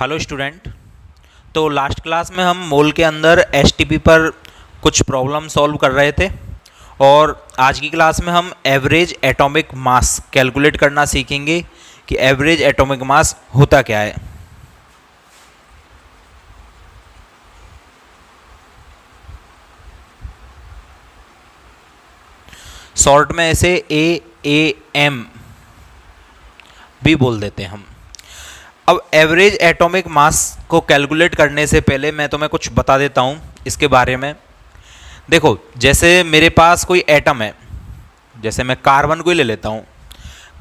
Hello student. तो last class में हम मोल के अंदर एसटीपी पर कुछ प्रॉब्लम सॉल्व कर रहे थे और आज की क्लास में हम एवरेज एटॉमिक मास कैलकुलेट करना सीखेंगे कि एवरेज एटॉमिक मास होता क्या है। शॉर्ट में इसे AAM भी बोल देते हैं हम। अब एवरेज एटॉमिक मास को कैलकुलेट करने से पहले मैं तुम्हें कुछ बता देता हूँ इसके बारे में। देखो, जैसे मेरे पास कोई एटम है, जैसे मैं कार्बन को ही ले लेता हूँ।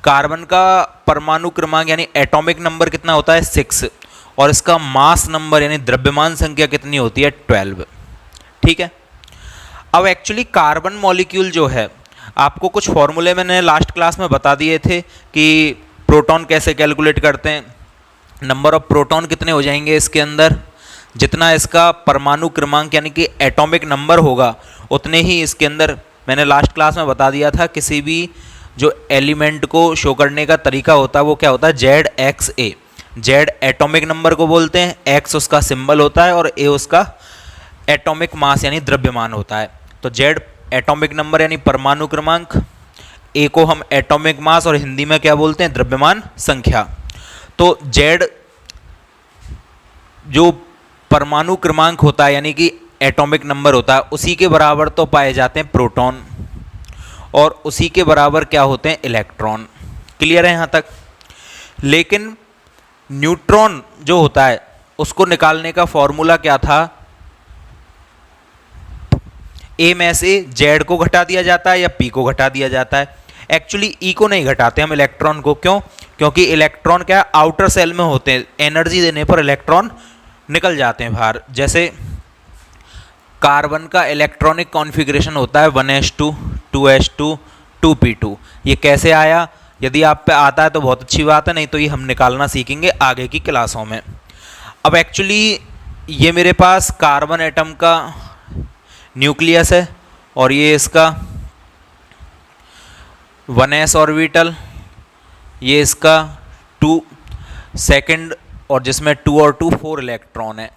कार्बन का परमाणु क्रमांक यानी एटॉमिक नंबर कितना होता है 6 और इसका मास नंबर यानी द्रव्यमान संख्या कितनी होती है 12। ठीक है। अब एक्चुअली कार्बन मॉलिक्यूल जो है, आपको कुछ फॉर्मूले मैंने लास्ट क्लास में बता दिए थे कि प्रोटॉन कैसे कैलकुलेट करते हैं। नंबर ऑफ प्रोटॉन कितने हो जाएंगे इसके अंदर, जितना इसका परमाणु क्रमांक यानी कि एटॉमिक नंबर होगा उतने ही इसके अंदर। मैंने लास्ट क्लास में बता दिया था किसी भी जो एलिमेंट को शो करने का तरीका होता है वो क्या होता है ZXA। Z एटॉमिक नंबर को बोलते हैं, X उसका सिंबल होता है और A उसका एटॉमिक मास यानी द्रव्यमान होता है। तो Z एटॉमिक नंबर यानी परमाणु क्रमांक, A को हम एटॉमिक मास और हिंदी में क्या बोलते हैं द्रव्यमान संख्या। तो Z जो परमाणु क्रमांक होता है यानी कि एटॉमिक नंबर होता है उसी के बराबर तो पाए जाते हैं प्रोटॉन और उसी के बराबर क्या होते हैं इलेक्ट्रॉन। क्लियर है यहाँ तक। लेकिन न्यूट्रॉन जो होता है उसको निकालने का फॉर्मूला क्या था, A में से Z को घटा दिया जाता है या P को घटा दिया जाता है। एक्चुअली E को नहीं घटाते हम इलेक्ट्रॉन को। क्यों? क्योंकि इलेक्ट्रॉन क्या आउटर सेल में होते हैं, एनर्जी देने पर इलेक्ट्रॉन निकल जाते हैं बाहर। जैसे कार्बन का इलेक्ट्रॉनिक कॉन्फ़िगरेशन होता है 1s2 2s2 2p2। ये कैसे आया? यदि आप पे आता है तो बहुत अच्छी बात है, नहीं तो ये हम निकालना सीखेंगे आगे की क्लासों में। अब एक्चुअली ये मेरे पास कार्बन एटम का न्यूक्लियस है और ये इसका 1s ऑर्बिटल, ये इसका 2 सेकंड और जिसमें 2 और 2 4 इलेक्ट्रॉन है।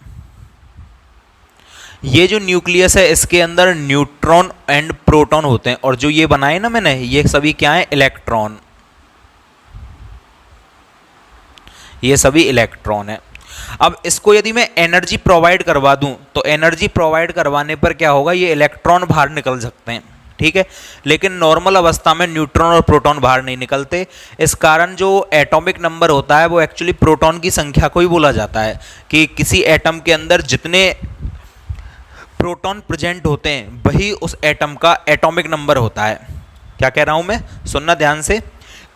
ये जो न्यूक्लियस है इसके अंदर न्यूट्रॉन एंड प्रोटॉन होते हैं और जो ये बनाए ना मैंने, ये सभी क्या है इलेक्ट्रॉन, ये सभी इलेक्ट्रॉन है। अब इसको यदि मैं एनर्जी प्रोवाइड करवा दूं तो एनर्जी प्रोवाइड करवाने पर क्या होगा, ये इलेक्ट्रॉन बाहर निकल सकते हैं। ठीक है। लेकिन नॉर्मल अवस्था में न्यूट्रॉन और प्रोटॉन बाहर नहीं निकलते। इस कारण जो एटॉमिक नंबर होता है वो एक्चुअली प्रोटॉन की संख्या को ही बोला जाता है कि किसी एटम के अंदर जितने प्रोटॉन प्रेजेंट होते हैं वही उस एटम का एटॉमिक नंबर होता है। क्या कह रहा हूं मैं, सुनना ध्यान से।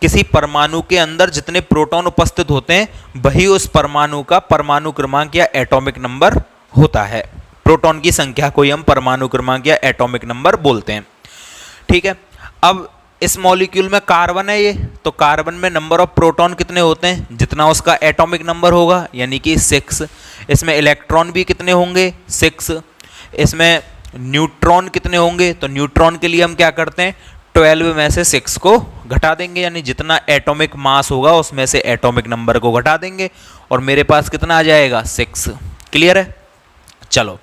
किसी परमाणु के अंदर जितने प्रोटॉन उपस्थित होते हैं वही उस परमाणु का परमाणु क्रमांक या एटॉमिक नंबर होता है। प्रोटॉन की संख्या को ही हम परमाणु क्रमांक या एटॉमिक नंबर बोलते हैं। ठीक है। अब इस मॉलिक्यूल में कार्बन है ये, तो कार्बन में नंबर ऑफ प्रोटॉन कितने होते हैं, जितना उसका एटॉमिक नंबर होगा यानी कि 6। इसमें इलेक्ट्रॉन भी कितने होंगे 6। इसमें न्यूट्रॉन कितने होंगे, तो न्यूट्रॉन के लिए हम क्या करते हैं 12 में से 6 को घटा देंगे, यानी जितना एटॉमिक मास होगा उसमें से एटॉमिक नंबर को घटा देंगे और मेरे पास कितना आ जाएगा 6। क्लियर है। चलो,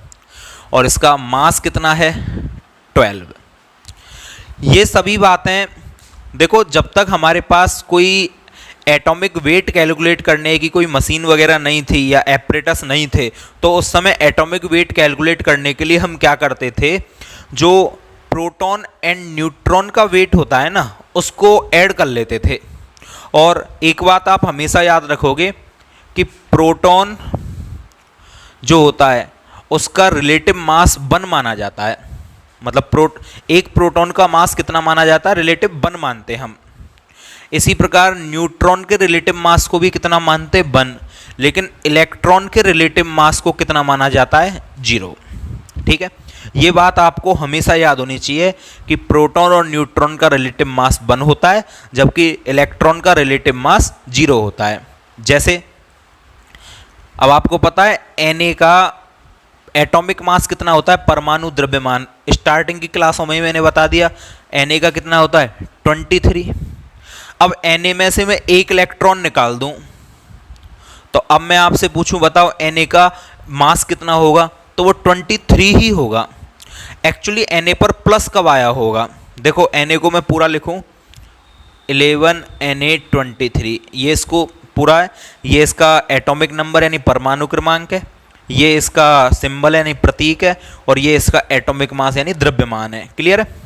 और इसका मास कितना है 12। ये सभी बातें देखो, जब तक हमारे पास कोई एटॉमिक वेट कैलकुलेट करने की कोई मशीन वगैरह नहीं थी या एपरेटस नहीं थे, तो उस समय एटॉमिक वेट कैलकुलेट करने के लिए हम क्या करते थे, जो प्रोटॉन एंड न्यूट्रॉन का वेट होता है ना उसको ऐड कर लेते थे। और एक बात आप हमेशा याद रखोगे कि प्रोटॉन जो होता है उसका रिलेटिव मास 1 माना जाता है। मतलब एक प्रोटॉन का मास कितना माना जाता है, रिलेटिव 1 मानते हैं हम। इसी प्रकार न्यूट्रॉन के रिलेटिव मास को भी कितना मानते 1, लेकिन इलेक्ट्रॉन के रिलेटिव मास को कितना माना जाता है 0। ठीक है। ये बात आपको हमेशा याद होनी चाहिए कि प्रोटॉन और न्यूट्रॉन का रिलेटिव मास 1 होता है जबकि इलेक्ट्रॉन का रिलेटिव मास 0 होता है। जैसे अब आपको पता है Na का एटॉमिक मास कितना होता है, परमाणु द्रव्यमान, स्टार्टिंग की क्लासों में ही मैंने बता दिया। Na का कितना होता है 23। अब Na में से मैं एक इलेक्ट्रॉन निकाल दूं तो अब मैं आपसे पूछूं, बताओ Na का मास कितना होगा, तो वो 23 ही होगा। एक्चुअली Na पर प्लस कब आया होगा, देखो Na को मैं पूरा लिखूं 11 Na23, ये इसको पूरा है, ये इसका एटॉमिक नंबर यानी परमाणु क्रमांक है, ये इसका सिंबल यानी प्रतीक है, और ये इसका एटॉमिक मास यानी द्रव्यमान है। क्लियर है।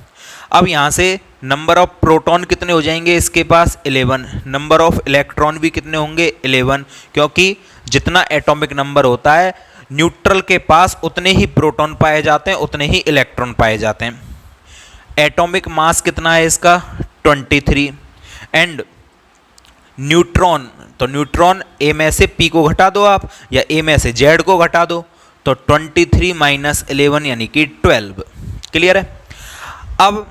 अब यहाँ से नंबर ऑफ प्रोटॉन कितने हो जाएंगे इसके पास 11, नंबर ऑफ इलेक्ट्रॉन भी कितने होंगे 11, क्योंकि जितना एटॉमिक नंबर होता है न्यूट्रल के पास उतने ही प्रोटॉन पाए जाते हैं, उतने ही इलेक्ट्रॉन पाए जाते हैं। एटॉमिक मास कितना है इसका 23, एंड न्यूट्रॉन, तो न्यूट्रॉन ए में से पी को घटा दो आप, या ए में से जेड को घटा दो, तो 23 माइनस 11 यानी कि 12। क्लियर है। अब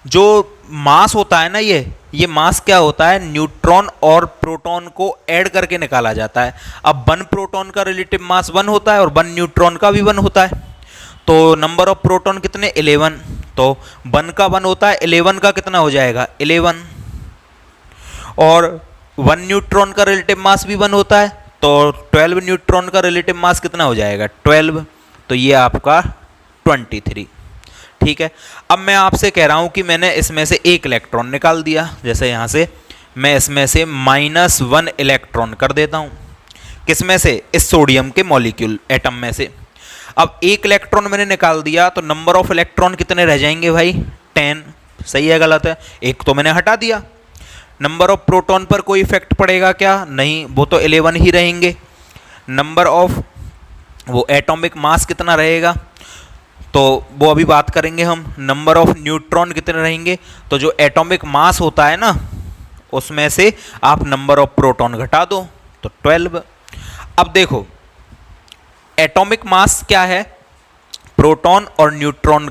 जो मास होता है ना, ये मास क्या होता है, न्यूट्रॉन और प्रोटॉन को ऐड करके निकाला जाता है। अब 1 प्रोटॉन का रिलेटिव मास 1 होता है और 1 न्यूट्रॉन का भी 1 होता है। तो नंबर ऑफ प्रोटॉन कितने 11, तो 1 का 1 होता है, 11 का कितना हो जाएगा 11, और 1 न्यूट्रॉन का रिलेटिव मास भी 1 होता है, तो 12 न्यूट्रॉन का रिलेटिव मास कितना हो जाएगा 12, तो ये आपका 23। ठीक है। अब मैं आपसे कह रहा हूं कि मैंने इसमें से एक इलेक्ट्रॉन निकाल दिया, जैसे यहां से मैं इसमें से -1 इलेक्ट्रॉन कर देता हूं, किसमें से, इस सोडियम के मॉलिक्यूल एटम में से। अब एक इलेक्ट्रॉन मैंने निकाल दिया, तो नंबर ऑफ इलेक्ट्रॉन कितने रह जाएंगे भाई 10। सही है गलत है, एक तो मैंने हटा दिया। नंबर ऑफ प्रोटॉन पर कोई इफेक्ट पड़ेगा क्या, नहीं, वो तो 11 ही रहेंगे। नंबर ऑफ वो एटॉमिक मास कितना रहेगा, तो वो अभी बात करेंगे हम। नंबर ऑफ न्यूट्रॉन कितने रहेंगे, तो जो एटॉमिक मास होता है ना उसमें से आप नंबर ऑफ प्रोटॉन घटा दो, तो 12। अब देखो एटॉमिक मास क्या है, प्रोटॉन और न्यूट्रॉन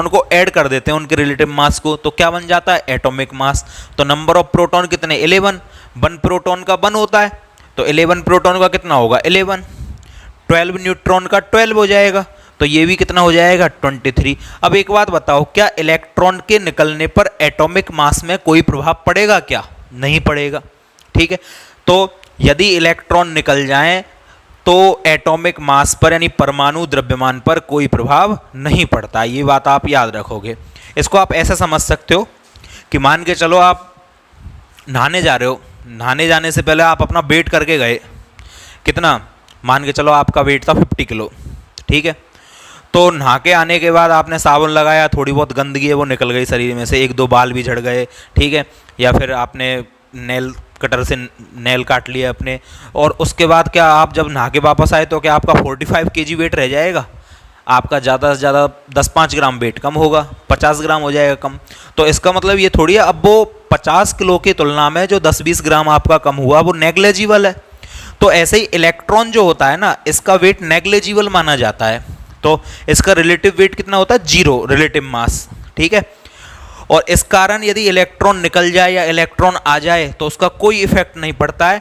को ऐड कर देते हैं उनके रिलेटिव मास को, तो क्या बन जाता है एटॉमिक मास। तो नंबर ऑफ प्रोटॉन कितने 11, 1 प्रोटॉन का 1 होता है, तो 11 प्रोटॉन का कितना होगा 11, 12 न्यूट्रॉन का 12 हो जाएगा, तो ये भी कितना हो जाएगा 23। अब एक बात बताओ, क्या इलेक्ट्रॉन के निकलने पर एटॉमिक मास में कोई प्रभाव पड़ेगा क्या, नहीं पड़ेगा। ठीक है। तो यदि इलेक्ट्रॉन निकल जाएं तो एटॉमिक मास पर यानी परमाणु द्रव्यमान पर कोई प्रभाव नहीं पड़ता, ये बात आप याद रखोगे। इसको आप ऐसा समझ सकते हो कि मान के चलो आप नहाने जा रहे हो, नहाने जाने से पहले आप अपना वेट करके गए, कितना, मान के चलो आपका वेट था 50 किलो। ठीक है। तो नहा के आने के बाद आपने साबुन लगाया, थोड़ी बहुत गंदगी है वो निकल गई शरीर में से, 1-2 बाल भी झड़ गए। ठीक है। या फिर आपने नेल कटर से नेल काट लिया अपने, और उसके बाद क्या आप जब नहा के वापस आए तो क्या आपका 45 kg वेट रह जाएगा, आपका ज़्यादा से ज़्यादा 10-5 ग्राम वेट कम होगा, 50 ग्राम हो जाएगा कम। तो इसका मतलब ये थोड़ी है, अब वो 50 किलो की तुलना में जो 10-20 ग्राम आपका कम हुआ वो नेग्लेजिबल है। तो ऐसे ही इलेक्ट्रॉन जो होता है ना, इसका वेट नेग्लेजिबल माना जाता है, तो इसका रिलेटिव वेट कितना होता है 0 रिलेटिव मास। ठीक है। और इस कारण यदि इलेक्ट्रॉन निकल जाए या इलेक्ट्रॉन आ जाए तो उसका कोई इफेक्ट नहीं पड़ता है।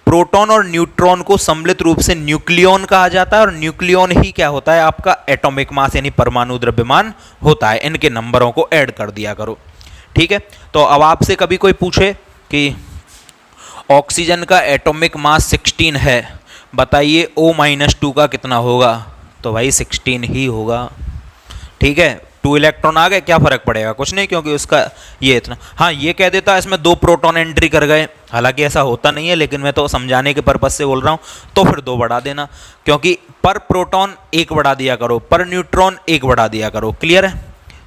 प्रोटॉन और न्यूट्रॉन को सम्मिलित रूप से न्यूक्लियॉन कहा जाता है, और न्यूक्लियॉन ही क्या होता है आपका एटॉमिक मास यानी परमाणु द्रव्यमान होता है। इनके नंबरों को ऐड कर दिया करो। ठीक है। तो अब आपसे कभी कोई पूछे कि ऑक्सीजन का एटॉमिक मास 16 है, बताइए O-2 का कितना होगा, तो भाई 16 ही होगा। ठीक है। 2 इलेक्ट्रॉन आ गए, क्या फर्क पड़ेगा, कुछ नहीं, क्योंकि उसका ये इतना। हाँ, ये कह देता है इसमें 2 प्रोटॉन एंट्री कर गए, हालांकि ऐसा होता नहीं है, लेकिन मैं तो समझाने के पर्पज से बोल रहा हूँ, तो फिर 2 बढ़ा देना, क्योंकि पर प्रोटॉन 1 बढ़ा दिया करो, पर न्यूट्रॉन 1 बढ़ा दिया करो। क्लियर है।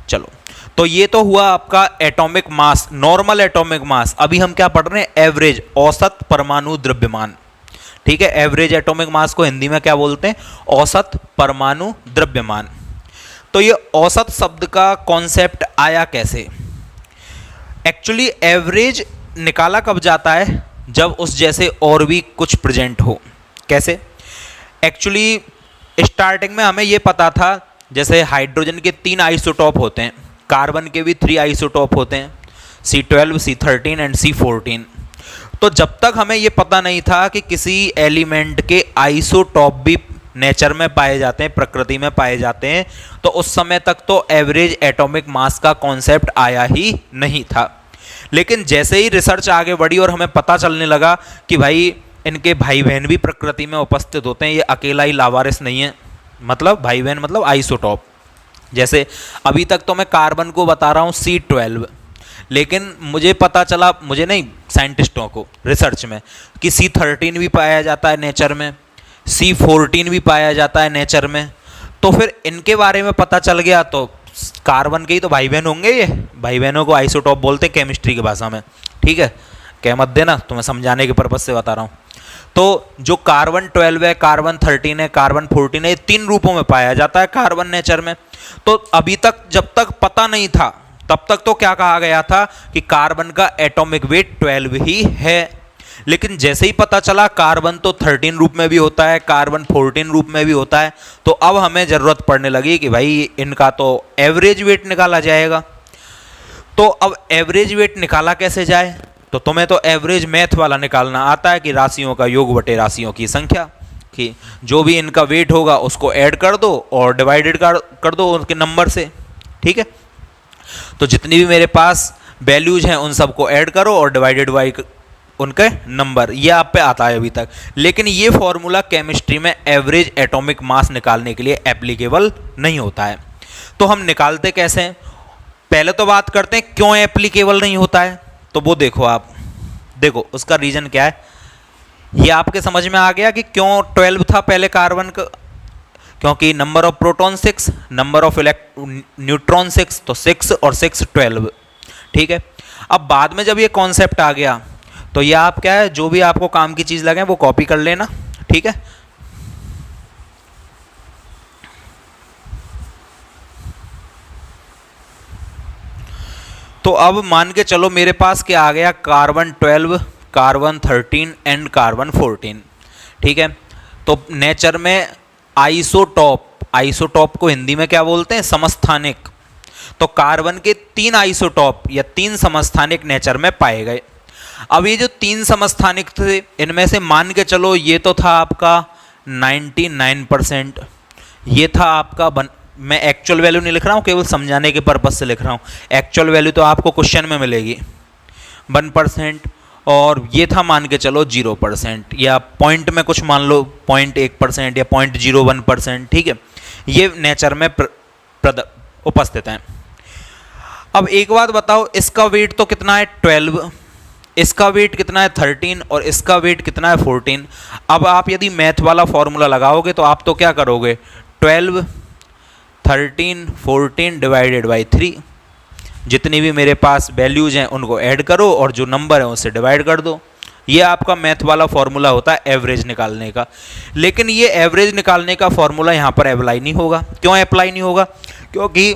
चलो, तो ये तो हुआ आपका atomic mass, normal atomic mass. अभी हम क्या पढ़ रहे हैं, एवरेज, औसत परमाणु द्रव्यमान। ठीक है। एवरेज एटॉमिक मास को हिंदी में क्या बोलते हैं, औसत परमाणु द्रव्यमान। तो ये औसत शब्द का कॉन्सेप्ट आया कैसे, एक्चुअली एवरेज निकाला कब जाता है, जब उस जैसे और भी कुछ प्रेजेंट हो। कैसे, एक्चुअली स्टार्टिंग में हमें ये पता था, जैसे हाइड्रोजन के 3 आइसोटॉप होते हैं, कार्बन के भी 3 आइसोटॉप होते हैं, C12, C13 एंड C14। तो जब तक हमें ये पता नहीं था कि किसी एलिमेंट के आइसोटॉप भी नेचर में पाए जाते हैं, प्रकृति में पाए जाते हैं, तो उस समय तक तो एवरेज एटॉमिक मास का कॉन्सेप्ट आया ही नहीं था। लेकिन जैसे ही रिसर्च आगे बढ़ी और हमें पता चलने लगा कि भाई इनके भाई बहन भी प्रकृति में उपस्थित होते हैं, ये अकेला ही लावारिस नहीं है, मतलब भाई बहन मतलब आइसोटॉप। जैसे अभी तक तो मैं कार्बन को बता रहा हूँ C12, लेकिन मुझे पता चला, मुझे नहीं, साइंटिस्टों को रिसर्च में, कि C13 भी पाया जाता है नेचर में, C14 भी पाया जाता है नेचर में। तो फिर इनके बारे में पता चल गया तो कार्बन के ही तो भाई बहन होंगे, ये भाई बहनों को आइसोटॉप बोलते हैं केमिस्ट्री की भाषा में, ठीक है, कह मत देना, तो मैं समझाने के पर्पज से बता रहा हूँ। तो जो कार्बन 12 है, कार्बन 13 है, कार्बन 14 है, ये 3 रूपों में पाया जाता है कार्बन नेचर में। तो अभी तक जब तक पता नहीं था तब तक तो क्या कहा गया था कि कार्बन का एटॉमिक वेट 12 ही है, लेकिन जैसे ही पता चला कार्बन तो 13 रूप में भी होता है, कार्बन 14 रूप में भी होता है, तो अब हमें ज़रूरत पड़ने लगी कि भाई इनका तो एवरेज वेट निकाला जाएगा। तो अब एवरेज वेट निकाला कैसे जाए? तो तुम्हें तो एवरेज मैथ वाला निकालना आता है कि राशियों का योग बटे राशियों की संख्या, कि जो भी इनका वेट होगा उसको ऐड कर दो और डिवाइडेड कर दो उनके नंबर से, ठीक है। तो जितनी भी मेरे पास वैल्यूज हैं उन सबको ऐड करो और डिवाइडेड बाई उनके नंबर, ये आप पे आता है अभी तक। लेकिन ये फॉर्मूला केमिस्ट्री में एवरेज एटॉमिक मास निकालने के लिए एप्लीकेबल नहीं होता है। तो हम निकालते कैसे हैं? पहले तो बात करते हैं क्यों एप्लीकेबल नहीं होता है। तो वो देखो, आप देखो उसका रीजन क्या है। ये आपके समझ में आ गया कि क्यों 12 था पहले कार्बन का, क्योंकि number of proton 6, number of neutron 6, तो 6 और 6 12, ठीक है। अब बाद में जब ये कॉन्सेप्ट आ गया तो ये आप क्या है, जो भी आपको काम की चीज़ लगे वो कॉपी कर लेना, ठीक है। तो अब मान के चलो मेरे पास क्या आ गया, कार्बन 12, कार्बन 13 एंड कार्बन 14, ठीक है। तो नेचर में आइसोटॉप, आइसोटॉप को हिंदी में क्या बोलते हैं? समस्थानिक। तो कार्बन के 3 आइसोटॉप या 3 समस्थानिक नेचर में पाए गए। अब ये जो 3 समस्थानिक थे, इनमें से मान के चलो ये तो था आपका 99%, ये था आपका मैं एक्चुअल वैल्यू नहीं लिख रहा हूँ, केवल समझाने के पर्पज से लिख रहा हूँ। एक्चुअल वैल्यू तो आपको क्वेश्चन में मिलेगी 1%, और ये था मान के चलो 0%, या पॉइंट में कुछ मान लो 0.1% या 0.01%, ठीक है। ये नेचर में उपस्थित हैं। अब एक बात बताओ, इसका वेट तो कितना है 12, इसका वेट कितना है 13 और इसका वेट कितना है 14। अब आप यदि मैथ वाला फॉर्मूला लगाओगे तो आप तो क्या करोगे, 12, 13, 14 डिवाइडेड बाई 3, जितनी भी मेरे पास वैल्यूज हैं उनको ऐड करो और जो नंबर है उससे डिवाइड कर दो। ये आपका मैथ वाला फॉर्मूला होता है एवरेज निकालने का। लेकिन ये एवरेज निकालने का फॉर्मूला यहाँ पर अप्लाई नहीं होगा। क्यों अप्लाई नहीं होगा? क्योंकि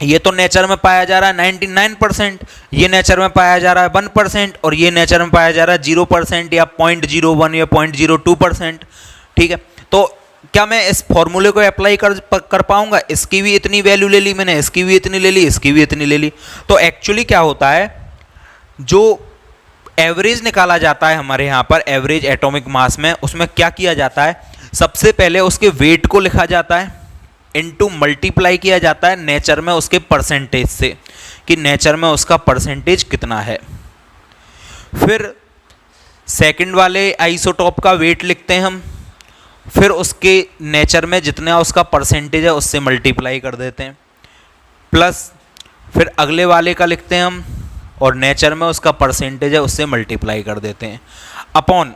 ये तो नेचर में पाया जा रहा है 99%, ये नेचर में पाया जा रहा है 1%, और ये नेचर में पाया जा रहा है 0% या 0.01 या 0.02%, ठीक है। तो क्या मैं इस फॉर्मूले को अप्लाई कर पाऊंगा? इसकी भी इतनी वैल्यू ले ली मैंने, इसकी भी इतनी ले ली, इसकी भी इतनी ले ली। तो एक्चुअली क्या होता है, जो एवरेज निकाला जाता है हमारे यहाँ पर एवरेज एटॉमिक मास में, उसमें क्या किया जाता है, सबसे पहले उसके वेट को लिखा जाता है, इनटू मल्टीप्लाई किया जाता है नेचर में उसके परसेंटेज से, कि नेचर में उसका परसेंटेज कितना है। फिर सेकंड वाले आइसोटॉप का वेट लिखते हैं हम, फिर उसके नेचर में जितना उसका परसेंटेज है उससे मल्टीप्लाई कर देते हैं, प्लस फिर अगले वाले का लिखते हैं हम और नेचर में उसका परसेंटेज है उससे मल्टीप्लाई कर देते हैं अपॉन।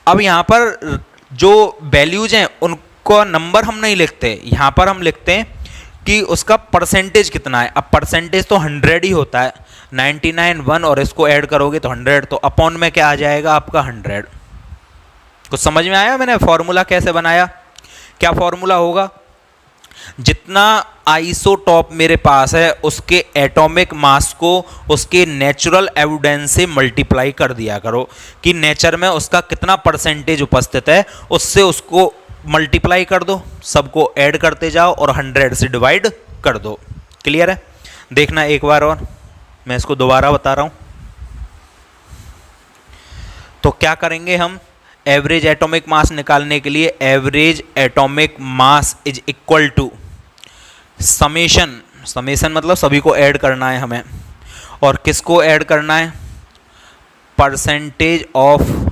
अब यहाँ पर जो वैल्यूज हैं उनको नंबर हम नहीं लिखते, यहाँ पर हम लिखते हैं कि उसका परसेंटेज कितना है। अब परसेंटेज तो 100 ही होता है, 99, 1 और इसको ऐड करोगे तो 100, तो अपॉन में क्या आ जाएगा आपका 100। कुछ समझ में आया मैंने फॉर्मूला कैसे बनाया? क्या फॉर्मूला होगा, जितना आइसोटॉप मेरे पास है उसके एटॉमिक मास को उसके नेचुरल एविडेंस से मल्टीप्लाई कर दिया करो, कि नेचर में उसका कितना परसेंटेज उपस्थित है उससे उसको मल्टीप्लाई कर दो, सबको ऐड करते जाओ और 100 से डिवाइड कर दो। क्लियर है? देखना एक बार और, मैं इसको दोबारा बता रहा हूँ। तो क्या करेंगे हम, एवरेज एटॉमिक मास निकालने के लिए average atomic mass is equal to summation, summation मतलब सभी को ऐड करना है हमें, और किसको ऐड करना है, परसेंटेज ऑफ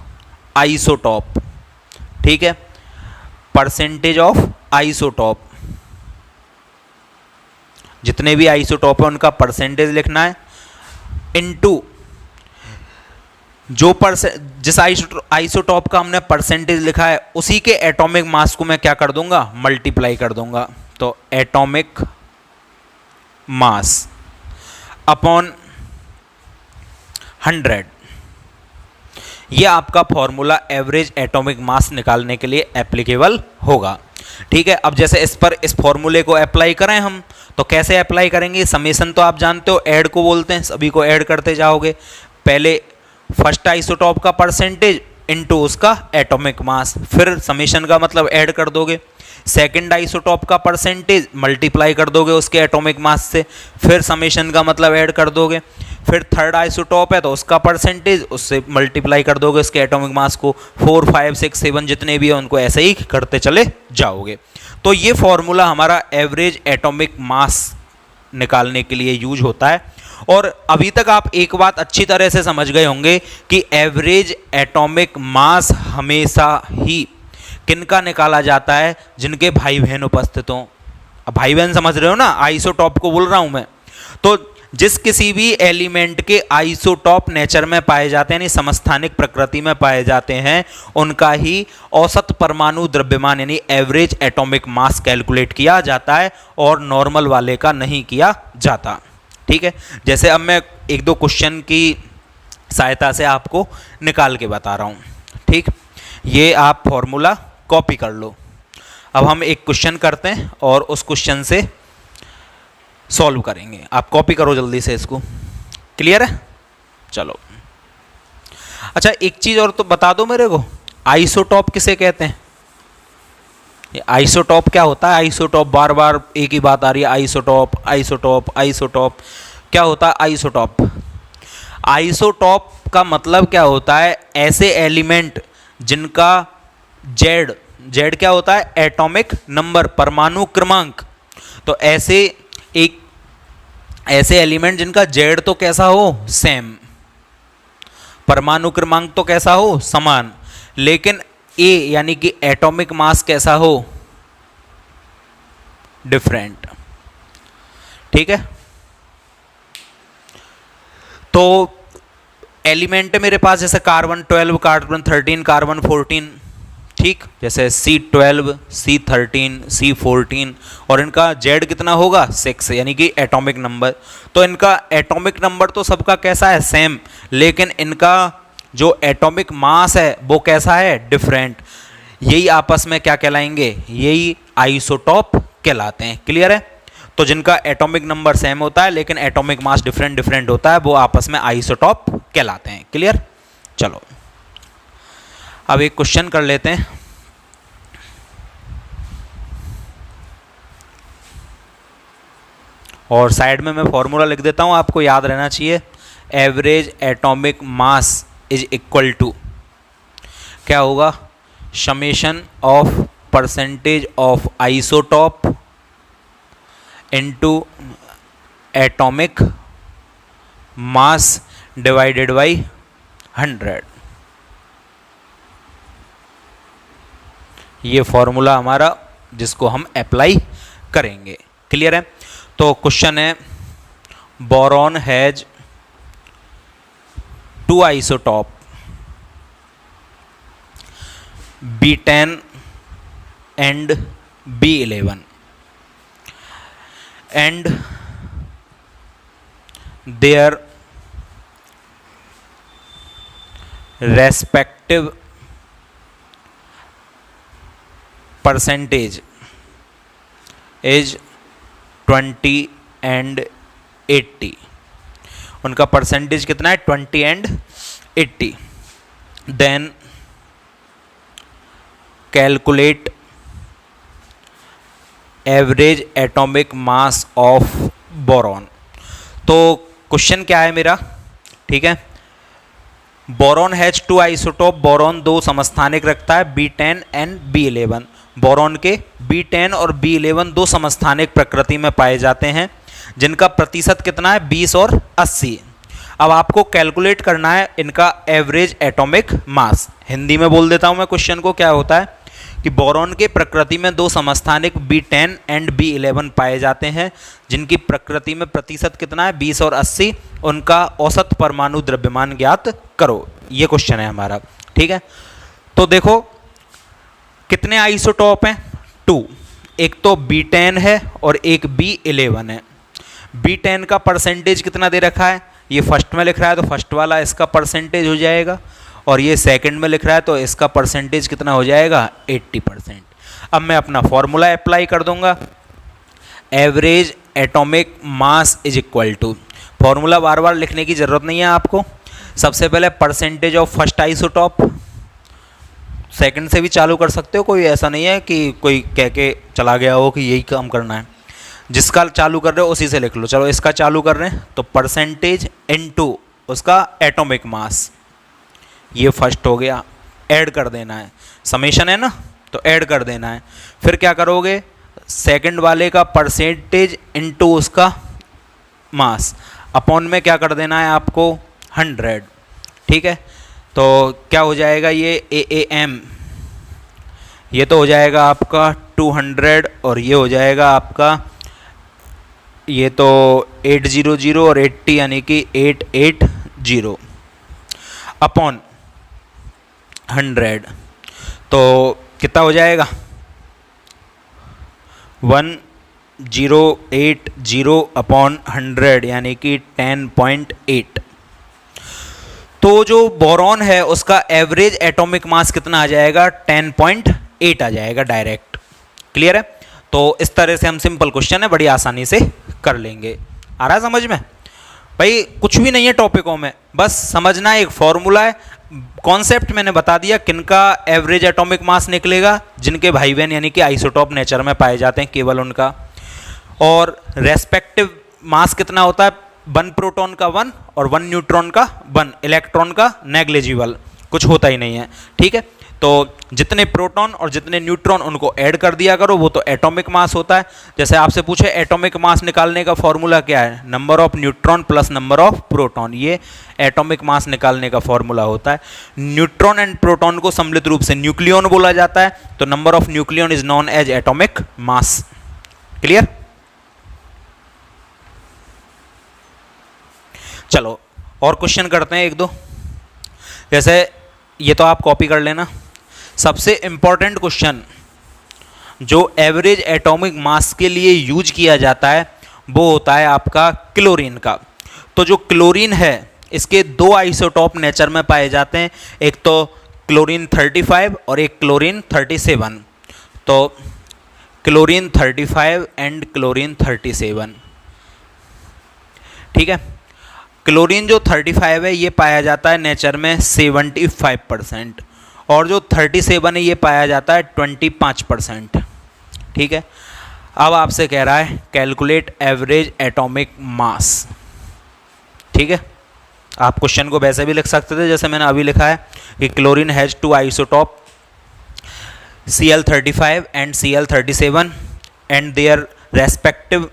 आइसोटॉप, ठीक है, परसेंटेज ऑफ आइसोटॉप, जितने भी आइसोटॉप है उनका परसेंटेज लिखना है, इनटू जो जिस आइसोटॉप का हमने परसेंटेज लिखा है उसी के एटॉमिक मास को मैं क्या कर दूंगा, मल्टीप्लाई कर दूंगा। तो एटॉमिक मास अपॉन 100, ये आपका फॉर्मूला एवरेज एटॉमिक मास निकालने के लिए एप्लीकेबल होगा। ठीक है, अब जैसे इस पर इस फॉर्मूले को अप्लाई करें हम, तो कैसे अप्लाई करेंगे, समेशन तो आप जानते हो, ऐड को बोलते हैं, सभी को ऐड करते जाओगे, पहले फर्स्ट आइसोटॉप का परसेंटेज इनटू उसका एटॉमिक मास, फिर समेशन का मतलब ऐड कर दोगे, सेकंड आइसोटॉप का परसेंटेज मल्टीप्लाई कर दोगे उसके एटॉमिक मास से, फिर समेशन का मतलब ऐड कर दोगे, फिर थर्ड आइसोटॉप है तो उसका परसेंटेज उससे मल्टीप्लाई कर दोगे उसके एटॉमिक मास को, 4, 5, 6, 7 जितने भी है उनको ऐसे ही करते चले जाओगे। तो ये फॉर्मूला हमारा एवरेज एटॉमिक मास निकालने के लिए यूज होता है। और अभी तक आप एक बात अच्छी तरह से समझ गए होंगे कि एवरेज एटॉमिक मास हमेशा ही किनका निकाला जाता है, जिनके भाई बहन उपस्थित हों। अब भाई बहन समझ रहे हो ना, आइसोटॉप को बोल रहा हूं मैं। तो जिस किसी भी एलिमेंट के आइसोटॉप नेचर में पाए जाते हैं यानी समस्थानिक प्रकृति में पाए जाते हैं, उनका ही औसत परमाणु द्रव्यमान यानी एवरेज एटॉमिक मास कैलकुलेट किया जाता है और नॉर्मल वाले का नहीं किया जाता। ठीक है, जैसे अब मैं एक दो क्वेश्चन की सहायता से आपको निकाल के बता रहा हूँ। ठीक, ये आप फॉर्मूला कॉपी कर लो। अब हम एक क्वेश्चन करते हैं और उस क्वेश्चन से सॉल्व करेंगे। आप कॉपी करो जल्दी से इसको, क्लियर है? चलो, अच्छा एक चीज़ और तो बता दो मेरे को, आइसोटॉप किसे कहते हैं? ये आइसोटॉप क्या होता है? आइसोटॉप, बार बार एक ही बात आ रही है, आइसोटॉप आइसोटॉप आइसोटॉप। क्या होता है आइसोटॉप? आइसोटॉप का मतलब क्या होता है? ऐसे एलिमेंट जिनका जेड, जेड क्या होता है? एटॉमिक नंबर, परमाणु क्रमांक। तो ऐसे एलिमेंट जिनका जेड तो कैसा हो? सेम, परमाणु क्रमांक तो कैसा हो? समान, लेकिन ए यानी कि एटॉमिक मास कैसा हो? डिफरेंट। ठीक है, तो एलिमेंट है मेरे पास जैसे कार्बन 12, कार्बन 13, कार्बन 14। ठीक, जैसे C12, C13, C14 और इनका जेड कितना होगा? 6 यानी कि एटॉमिक नंबर। तो इनका एटॉमिक नंबर तो सबका कैसा है? सेम, लेकिन इनका जो एटॉमिक मास है वो कैसा है? डिफरेंट। यही आपस में क्या कहलाएंगे? यही आइसोटॉप कहलाते हैं। क्लियर है? तो जिनका एटॉमिक नंबर सेम होता है लेकिन एटॉमिक मास डिफरेंट डिफरेंट होता है वो आपस में आइसोटॉप कहलाते हैं। क्लियर? चलो अब एक क्वेश्चन कर लेते हैं। और साइड में मैं फॉर्मूला लिख देता हूं, आपको याद रहना चाहिए। Average atomic mass is equal to क्या होगा? Summation of percentage of isotope into atomic mass divided by 100। ये फॉर्मूला हमारा जिसको हम अप्लाई करेंगे। क्लियर है? तो क्वेश्चन है, boron has 2 isotope B10 and B11 and their respective percentage is 20 and 80। उनका परसेंटेज कितना है? 20 and 80। Then calculate average atomic mass of boron. तो क्वेश्चन क्या है मेरा? ठीक है, बोरॉन हैज 2 आइसोटॉप, बोरॉन 2 समस्थानिक रखता है B10 एंड B11। बोरॉन के B10 और B11 2 समस्थानिक प्रकृति में पाए जाते हैं जिनका प्रतिशत कितना है? 20 और 80। अब आपको कैलकुलेट करना है इनका एवरेज एटॉमिक मास। हिंदी में बोल देता हूं मैं क्वेश्चन को। क्या होता है कि बोरॉन के प्रकृति में दो समस्थानिक B10 एंड B11 पाए जाते हैं, जिनकी प्रकृति में प्रतिशत कितना है 20 और 80। उनका औसत परमाणु द्रव्यमान ज्ञात करो, ये क्वेश्चन है हमारा। ठीक है, तो देखो कितने आइसोटॉप हैं, 2। एक तो B10 है और एक B11 है। B10 का परसेंटेज कितना दे रखा है, ये फर्स्ट में लिख रहा है तो फर्स्ट वाला इसका परसेंटेज हो जाएगा, और ये सेकंड में लिख रहा है तो इसका परसेंटेज कितना हो जाएगा 80%। अब मैं अपना फॉर्मूला अप्लाई कर दूंगा, average atomic mass is equal to, formula बार बार लिखने की ज़रूरत नहीं है आपको। सबसे पहले percentage of first isotope, second से भी चालू कर सकते हो, कोई ऐसा नहीं है कि कोई कह के चला गया हो कि यही काम करना है। जिसका चालू कर रहे हो उसी से लिख लो। चलो इसका चालू कर रहे हैं तो परसेंटेज इनटू उसका एटॉमिक मास, ये फर्स्ट हो गया, ऐड कर देना है, समेशन है ना तो ऐड कर देना है। फिर क्या करोगे, सेकंड वाले का परसेंटेज इनटू उसका मास, अपॉन में क्या कर देना है आपको 100। ठीक है, तो क्या हो जाएगा ये AAM, ये तो हो जाएगा आपका 200 और ये हो जाएगा आपका ये तो 800 और 80 यानी कि 880 अपॉन 100, तो कितना हो जाएगा 1080 अपॉन 100 यानी कि 10.8। तो जो बोरॉन है उसका एवरेज एटॉमिक मास कितना आ जाएगा 10.8 आ जाएगा डायरेक्ट। क्लियर है, तो इस तरह से हम सिंपल क्वेश्चन है बड़ी आसानी से कर लेंगे। आ रहा है समझ में भाई, कुछ भी नहीं है टॉपिकों में, बस समझना एक फॉर्मूला है, कॉन्सेप्ट मैंने बता दिया। किनका एवरेज एटॉमिक मास निकलेगा, जिनके भाई बहन यानी कि आइसोटॉप नेचर में पाए जाते हैं, केवल उनका। और रेस्पेक्टिव मास कितना होता है, 1 प्रोटॉन का 1 और 1 न्यूट्रॉन का 1, इलेक्ट्रॉन का नेग्लिजिबल, कुछ होता ही नहीं है। ठीक है, तो जितने प्रोटॉन और जितने न्यूट्रॉन उनको ऐड कर दिया करो, वो तो एटॉमिक मास होता है। जैसे आपसे पूछे एटॉमिक मास निकालने का फॉर्मूला क्या है, number of neutron plus number of proton, ये एटॉमिक मास निकालने का फॉर्मूला होता है। न्यूट्रॉन एंड प्रोटॉन को सम्मिलित रूप से न्यूक्लियन बोला जाता है, तो number of nucleon is known as atomic mass. Clear, चलो और क्वेश्चन करते हैं एक दो। जैसे ये तो आप कॉपी कर लेना। सबसे इंपॉर्टेंट क्वेश्चन जो एवरेज एटॉमिक मास के लिए यूज किया जाता है वो होता है आपका क्लोरीन का। तो जो क्लोरीन है इसके 2 आइसोटॉप नेचर में पाए जाते हैं, एक तो क्लोरीन 35 और एक क्लोरीन 37। तो क्लोरीन 35 एंड क्लोरीन 37। ठीक है, क्लोरीन जो 35 है ये पाया जाता है नेचर में 75%, और जो 37 है ये पाया जाता है 25%। ठीक है, अब आपसे कह रहा है कैलकुलेट एवरेज एटॉमिक मास। ठीक है, आप क्वेश्चन को वैसे भी लिख सकते थे जैसे मैंने अभी लिखा है कि chlorine has 2 isotope Cl35 and Cl37 and their respective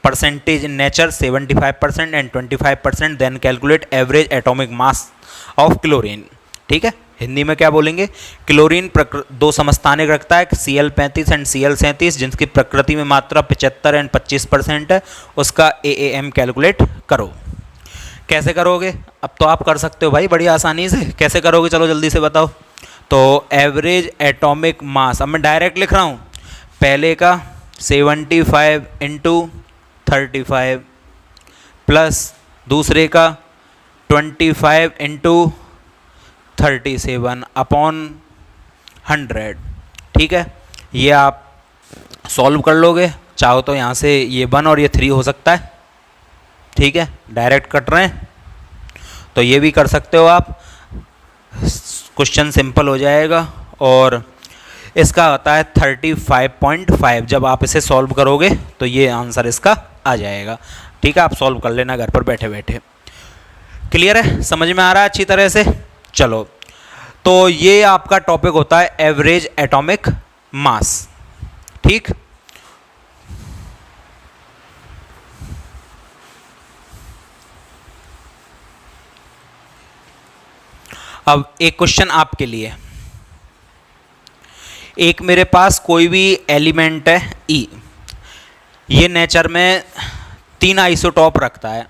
percentage in nature 75% and 25%, then calculate average atomic mass of chlorine। ठीक है, हिंदी में क्या बोलेंगे, क्लोरीन 2 समस्थानिक रखता है Cl35 एंड Cl37, जिनकी प्रकृति में मात्रा 75 एंड 25% है, उसका AAM कैलकुलेट करो। कैसे करोगे, अब तो आप कर सकते हो भाई बड़ी आसानी से। कैसे करोगे चलो जल्दी से बताओ। तो एवरेज एटॉमिक मास, अब मैं डायरेक्ट लिख रहा हूँ, पहले का 75 इंटू 35 प्लस दूसरे का 25 इंटू 37 अपॉन 100। ठीक है, ये आप सॉल्व कर लोगे, चाहो तो यहाँ से ये 1 और ये 3 हो सकता है। ठीक है, डायरेक्ट कट रहे हैं तो ये भी कर सकते हो आप, क्वेश्चन सिंपल हो जाएगा। और इसका आता है 35.5। जब आप इसे सॉल्व करोगे तो ये आंसर इसका आ जाएगा। ठीक है, आप सॉल्व कर लेना घर पर बैठे बैठे। क्लियर है, समझ में आ रहा है अच्छी तरह से। चलो, तो ये आपका टॉपिक होता है एवरेज एटॉमिक मास। ठीक, अब एक क्वेश्चन आपके लिए, एक मेरे पास कोई भी एलिमेंट है ई, ये नेचर में 3 आइसोटॉप रखता है,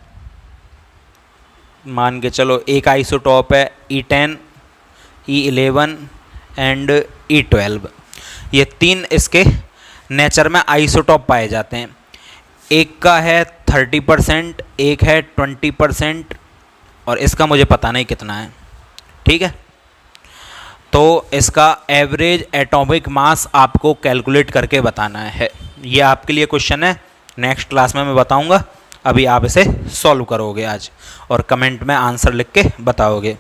मान के चलो एक आइसोटॉप है E10, E11 एंड E12, ये 3 इसके नेचर में आइसोटॉप पाए जाते हैं। एक का है 30%, एक है 20% और इसका मुझे पता नहीं कितना है, ठीक है। तो इसका एवरेज एटॉमिक मास आपको कैलकुलेट करके बताना है। ये आपके लिए क्वेश्चन है, नेक्स्ट क्लास में मैं बताऊंगा, अभी आप इसे सॉल्व करोगे आज और कमेंट में आंसर लिख के बताओगे।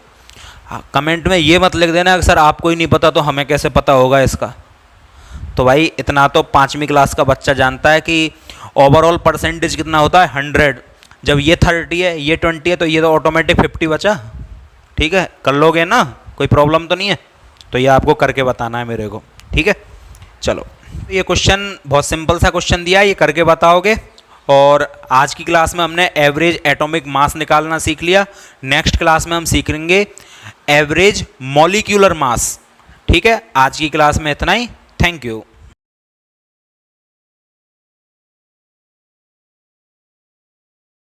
हाँ, कमेंट में ये मत लिख देना कि सर आपको ही नहीं पता तो हमें कैसे पता होगा इसका। तो भाई इतना तो 5वीं क्लास का बच्चा जानता है कि ओवरऑल परसेंटेज कितना होता है 100। जब ये 30 है, ये 20 है, तो ये तो ऑटोमेटिक 50 बचा। ठीक है, कर लोगे ना, कोई प्रॉब्लम तो नहीं है। तो ये आपको करके बताना है मेरे को, ठीक है। चलो, ये क्वेश्चन बहुत सिंपल सा क्वेश्चन दिया है, ये करके बताओगे। और आज की क्लास में हमने एवरेज एटॉमिक मास निकालना सीख लिया। नेक्स्ट क्लास में हम सीखेंगे एवरेज मॉलिक्यूलर मास। ठीक है, आज की क्लास में इतना ही। Thank you.